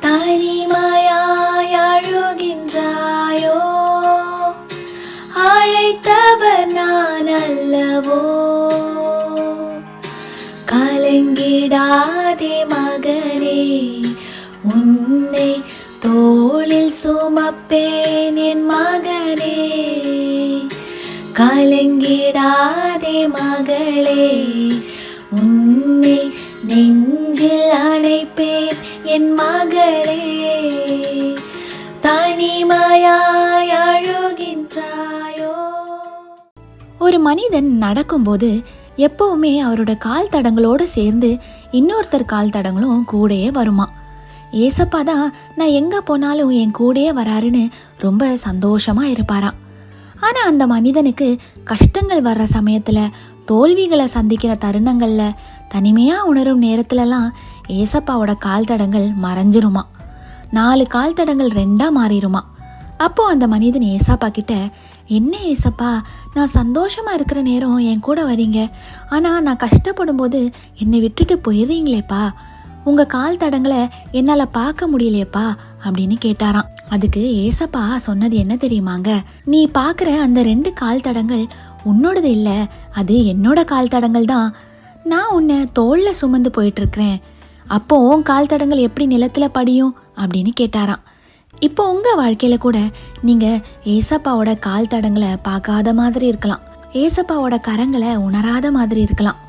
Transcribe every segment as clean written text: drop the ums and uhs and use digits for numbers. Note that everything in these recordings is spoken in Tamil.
தனிமையாய் அழுகின்றாயோ, அழைத்தவர் நான் அல்லவோ. கலங்கிடாதே மகனே, உன்னை தோளில் சுமப்பேன் என் மகனே. கலங்கிடாதே மகளே, உன்னை நெஞ்சில் அணைப்பேன் என் மகளே. தனிமையாய் அழுகின்றாயோ. ஒரு மனிதன் நடக்கும்போது எப்பவுமே அவரோட கால் தடங்களோடு சேர்ந்து இன்னொருத்தர் கால் தடங்களும் கூடயே வருமா. ஏசப்பா தான் நான் எங்க போனாலும் என் கூடயே வராருன்னு ரொம்ப சந்தோஷமா இருப்பாராம். ஆனா அந்த மனிதனுக்கு கஷ்டங்கள் வர்ற சமயத்துல, தோல்விகளை சந்திக்கிற தருணங்கள்ல, தனிமையா உணரும் நேரத்துலலாம் ஏசப்பாவோட கால் தடங்கள் மறைஞ்சிருமா. 4 கால் தடங்கள் 2ஆ மாறிடுமா. அப்போ அந்த மனிதன் ஏசப்பா கிட்ட, என்ன ஏசப்பா, நான் சந்தோஷமா இருக்கிற நேரம் என் கூட வரீங்க, ஆனா நான் கஷ்டப்படும் போது என்னை விட்டுட்டு போயிடுறீங்களேப்பா, உங்க கால் தடங்களை என்னால பார்க்க முடியலையப்பா அப்படின்னு கேட்டாராம். அதுக்கு ஏசப்பா சொன்னது என்ன தெரியுமாங்க, நீ பாக்குற அந்த 2 கால் தடங்கள் உன்னோடது இல்ல, அது என்னோட கால் தடங்கள் தான். நான் உன்னை தோல்ல சுமந்து போயிட்டு இருக்கிறேன், அப்போ உன் கால் தடங்கள் எப்படி நிலத்துல படியும் அப்படின்னு கேட்டாராம். இப்போ உங்க வாழ்க்கையில கூட நீங்க ஏசப்பாவோட கால் தடங்களை பார்க்காத மாதிரி இருக்கலாம், ஏசப்பாவோட கரங்களை உணராத மாதிரி இருக்கலாம்,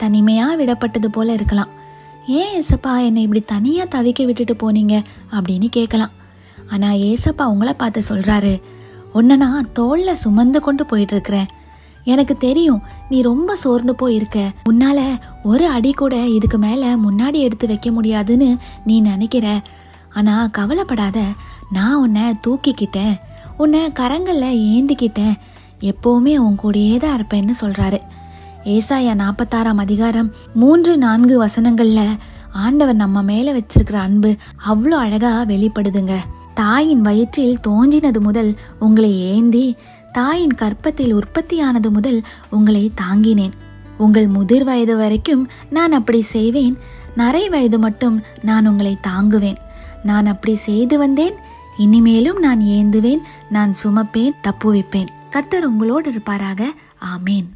தனிமையா விடப்பட்டது போல இருக்கலாம். ஏன் ஏசப்பா என்னை இப்படி தனியா தவிக்க விட்டுட்டு போனீங்க அப்படின்னு கேட்கலாம். ஆனா ஏசப்பா உங்களை பார்த்து சொல்றாரு, உன்னை நான் தோல்ல சுமந்து கொண்டு போயிட்டு இருக்கிறேன். எனக்கு தெரியும் நீ ரொம்ப சோர்ந்து போயிருக்க, உன்னால ஒரு அடி கூட இதுக்கு மேல முன்னாடி எடுத்து வைக்க முடியாதுன்னு நீ நினைக்கிற. ஆனா கவலைப்படாத, நான் உன்னை தூக்கிக்கிட்டேன், உன்னை கரங்கள்ல ஏந்திக்கிட்டேன், எப்பவுமே உன் கூடயே தான் இருப்பேன்னு சொல்றாரு. ஏசாயா 46ஆம் அதிகாரம் 3-4 வசனங்கள்ல ஆண்டவர் நம்ம மேல வச்சிருக்கிற அன்பு அவ்வளோ அழகா வெளிப்படுதுங்க. தாயின் வயிற்றில் தோன்றினது முதல் உங்களை ஏந்தி, தாயின் கற்பத்தில் உற்பத்தியானது முதல் உங்களை தாங்கினேன். உங்கள் முதிர் வயது வரைக்கும் நான் அப்படி செய்வேன், நரை வயது மட்டும் நான் உங்களை தாங்குவேன். நான் அப்படி செய்து வந்தேன், இனிமேலும் நான் ஏந்துவேன், நான் சுமப்பேன், தப்புவிப்பேன். கர்த்தர் உங்களோடு இருப்பாராக. ஆமேன்.